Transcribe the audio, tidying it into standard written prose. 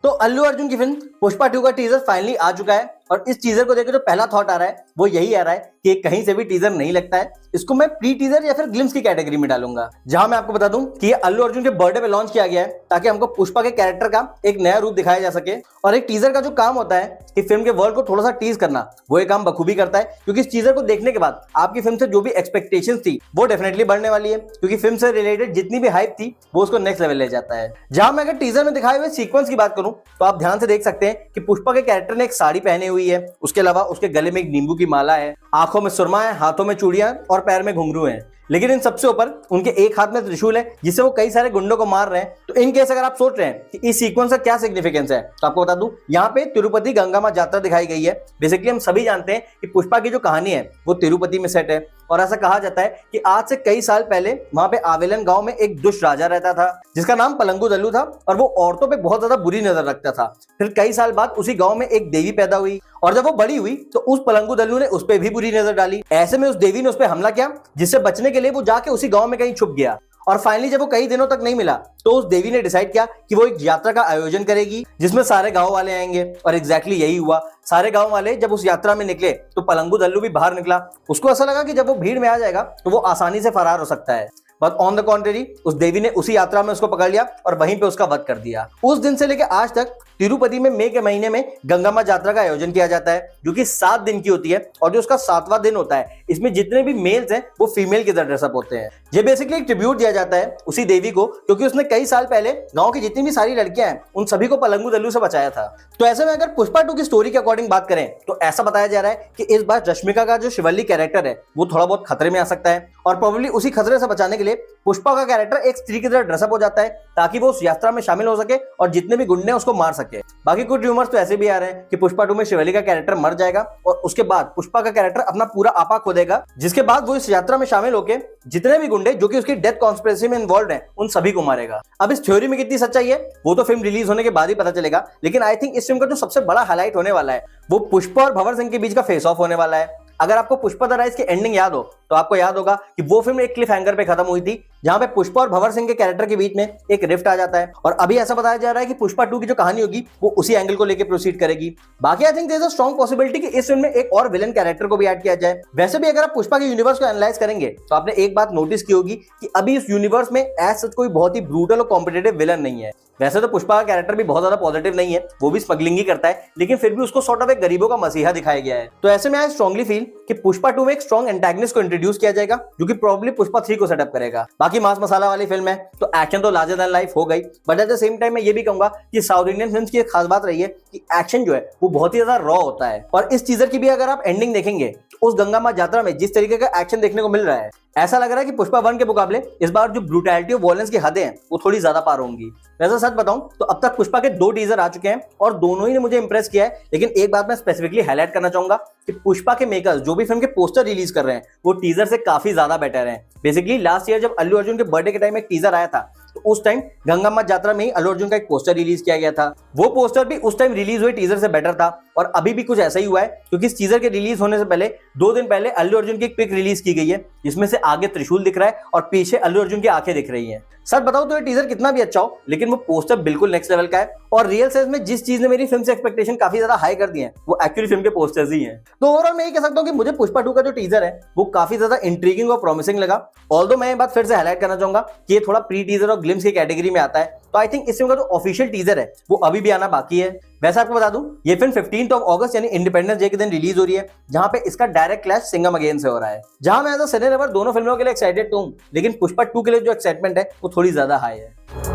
तो अल्लू अर्जुन की फिल्म पुष्पा 2 का टीजर फाइनली आ चुका है और इस टीजर को देखकर जो पहला थॉट आ रहा है वो यही आ रहा है कि कहीं से भी टीजर नहीं लगता है। इसको मैं प्री टीजर या फिर ग्लिम्स की कैटेगरी में डालूंगा, जहां मैं आपको बता दूं कि ये अल्लू अर्जुन के बर्थडे पे लॉन्च किया गया है ताकि हमको पुष्पा के कैरेक्टर का एक नया रूप दिखाया जा सके। और एक टीजर का जो काम होता है कि फिल्म के वर्ल्ड को थोड़ा सा टीज करना, वो ये काम बखूबी करता है, क्योंकि इस टीजर को देखने के बाद आपकी फिल्म से जो भी एक्सपेक्टेशंस थी वो डेफिनेटली बढ़ने वाली है, क्योंकि फिल्म से रिलेटेड जितनी भी हाइप थी वो उसको नेक्स्ट लेवल ले जाता है। जहां मैं अगर टीजर में दिखाए हुए सीक्वेंस की बात करूं तो आप ध्यान से देख सकते हैं कि पुष्पा के कैरेक्टर ने एक साड़ी पहनी हुई है, उसके अलावा उसके गले में एक नींबू की माला है, आंखों में सुरमा है, हाथों में चूड़ियां और पैर में घुंघरू हैं। लेकिन इन सबसे ऊपर उनके एक हाथ में त्रिशूल है जिससे वो कई सारे गुंडों को मार रहे हैं। तो इन केस अगर आप सोच रहे हैं कि इस सीक्वेंस का क्या सिग्निफिकेंस है तो आपको बता दूं, यहाँ पे तिरुपति गंगा मां यात्रा दिखाई गई है। बेसिकली हम सभी जानते हैं कि पुष्पा की जो कहानी है वो तिरुपति में सेट है और ऐसा कहा जाता है कि आज से कई साल पहले वहां पे आवेलन गांव में एक दुष्ट राजा रहता था जिसका नाम पलंगु दल्लू था और वो औरतों पे बहुत ज्यादा बुरी नजर रखता था। फिर कई साल बाद उसी गांव में एक देवी पैदा हुई और जब वो बड़ी हुई तो उस पलंगु दल्लू ने उस पर भी बुरी नजर डाली। ऐसे में उस देवी ने उस पर हमला किया, जिससे बचने के लिए वो जाके उसी गांव में कहीं छुप गया। और फाइनली जब वो कई दिनों तक नहीं मिला तो उस देवी ने डिसाइड किया कि वो एक यात्रा का आयोजन करेगी जिसमें सारे गांव वाले आएंगे। और एग्जैक्टली यही हुआ। सारे गांव वाले जब उस यात्रा में निकले तो पलंगु दल्लू भी बाहर निकला। उसको ऐसा लगा कि जब वो भीड़ में आ जाएगा तो वो आसानी से फरार हो सकता है, बट ऑन द कॉन्ट्रेरी उस देवी ने उसी यात्रा में उसको पकड़ लिया और वहीं पे उसका वध कर दिया। उस दिन से लेकर आज तक तिरुपति में मई के महीने में गंगा मां यात्रा का आयोजन किया जाता है, जो कि 7 दिन की होती है और जो उसका 7वां दिन होता है इसमें जितने भी मेल्स हैं वो फीमेल की तरह ड्रेसअप होते हैं। ये बेसिकली एक ट्रिब्यूट दिया जाता है उसी देवी को, क्योंकि उसने कई साल पहले गांव की जितनी भी सारी लड़कियां हैं उन सभी को पलंगु दल्लू से बचाया था। तो ऐसे में अगर पुष्पा 2 की स्टोरी के अकॉर्डिंग बात करें तो ऐसा बताया जा रहा है कि इस बार रश्मिका का जो शिवल्ली कैरेक्टर है वो थोड़ा बहुत खतरे में आ सकता है और प्रोबेबली उसी खतरे से बचाने के लिए पुष्पा का कैरेक्टर एक स्त्री की तरह ड्रेसअप हो जाता है ताकि वो उस यात्रा में शामिल हो सके और जितने भी गुंडे उसको मार सके। बाकी कुछ रूमर्स तो ऐसे भी आ रहे हैं कि पुष्पा 2 में शिवल्ली का कैरेक्टर मर जाएगा और उसके बाद पुष्पा का कैरेक्टर अपना पूरा आपा खो देगा, जिसके बाद वो इस यात्रा में शामिल होकर जितने भी गुंडे जो कि उसकी डेथ कॉन्स्पिरेसी में इन्वॉल्व हैं उन सभी को मारेगा। अब इस थ्योरी में कितनी सच्चाई है वो तो फिल्म रिलीज होने के बाद ही पता चलेगा, लेकिन आई थिंक इस फिल्म का जो सबसे बड़ा हाईलाइट होने वाला है वो पुष्पा और भंवर सिंह के बीच का फेस ऑफ होने वाला है। अगर आपको पुष्पा द राइज की एंडिंग याद हो तो आपको याद होगा कि वो फिल्म एक क्लिफ हैंगर पे खत्म हुई थी, जहां पे पुष्पा और भंवर सिंह के कैरेक्टर के बीच में एक रिफ्ट आ जाता है और अभी ऐसा बताया जा रहा है कि पुष्पा 2 की जो कहानी होगी वो उसी एंगल को लेकर प्रोसीड करेगी। बाकी I think there is a strong possibility कि इस फिल्म में एक और विलन कैरेक्टर को भी ऐड किया जाए। वैसे भी अगर आप पुष्पा के यूनिवर्स को एनालाइज करेंगे तो आपने एक बात नोटिस की होगी कि अभी इस यूनिवर्स में एज सच कोई बहुत ही ब्रूटल और कॉम्पिटिटिव विलन नहीं है। वैसे तो पुष्पा का कैरेक्टर भी बहुत ज्यादा पॉजिटिव नहीं है, वो भी स्मगलिंग ही करता है, लेकिन फिर भी उसको सॉर्ट ऑफ एक गरीबों का मसीहा दिखाया गया है। तो ऐसे में आई स्ट्रांगली फील कि पुष्पा 2 में एक स्ट्रांग एंटागनिस्ट को इंट्रोड्यूस किया जाएगा जो कि प्रोबब्ली पुष्पा 3 को सेटअप करेगा। बाकी मास मसाला वाली फिल्म है तो एक्शन तो लार्जर देन लाइफ हो गई, but at the same time मैं ये भी कहूंगा कि साउथ इंडियन फिल्म्स की एक खास बात रही है कि एक्शन जो है वो बहुत ही ज्यादा रॉ होता है। और इस टीजर की भी अगर आप एंडिंग देखेंगे तो उस गंगा मां यात्रा में जिस तरीके का एक्शन देखने को मिल रहा है, ऐसा लग रहा है कि पुष्पा 1 के मुकाबले इस बार जो ब्रूटैलिटी और वॉयलेंस की हदें हैं वो थोड़ी ज्यादा पार होंगी। वैसे सच बताऊं तो अब तक पुष्पा के 2 टीजर आ चुके हैं और दोनों ही ने मुझे इंप्रेस किया है, लेकिन एक बात मैं स्पेसिफिकली हाईलाइट करना चाहूंगा कि पुष्पा के मेकर्स जो भी फिल्म के पोस्टर रिलीज कर रहे हैं वो टीजर से काफी ज्यादा बेटर हैं। बेसिकली लास्ट ईयर जब अल्लू अर्जुन के बर्थडे के टाइम एक टीजर आया था तो उस टाइम गंगा मां यात्रा में ही अल्लू अर्जुन का एक पोस्टर रिलीज किया गया था। वो पोस्टर भी उस टाइम रिलीज हुए टीजर से बेटर था और अभी भी कुछ ऐसा ही हुआ है, क्योंकि इस टीजर के रिलीज होने से पहले 2 दिन पहले अल्लू अर्जुन की एक पिक रिलीज की गई है जिसमें से आगे त्रिशूल दिख रहा है और पीछे अल्लू अर्जुन की आंखें दिख रही हैं। सच बताऊं तो ये टीजर कितना भी अच्छा हो लेकिन वो पोस्टर बिल्कुल नेक्स्ट लेवल का है और रियल सेंस में जिस चीज ने मेरी फिल्म से एक्सपेक्टेशन काफी ज्यादा हाई कर दी है वो एक्चुअली फिल्म के पोस्टर्स ही हैं। तो ओवरऑल मैं ये कह सकता हूं कि मुझे पुष्पा 2 का जो टीजर है वो काफी ज्यादा इंट्रीगिंग और प्रॉमिसिंग लगा। ऑल्दो मैं ये बात फिर से हाईलाइट करना चाहूंगा कि ये थोड़ा प्री टीजर और ग्लिम्स की कैटेगरी में आता है, तो आई थिंक इस फिल्म का जो ऑफिशियल टीजर है वो अभी भी आना बाकी है। वैसे आपको बता दूं ये फिल्म 15 अगस्त यानी इंडिपेंडेंस डे के दिन रिलीज हो रही है, जहां पे इसका डायरेक्ट क्लैश सिंघम अगेन से हो रहा है। जहां मैं एज अ सिने लवर दोनों फिल्मों के लिए एक्साइटेड तो हूं, लेकिन पुष्पा 2 के लिए जो एक्साइटमेंट है वो थोड़ी ज्यादा हाई है।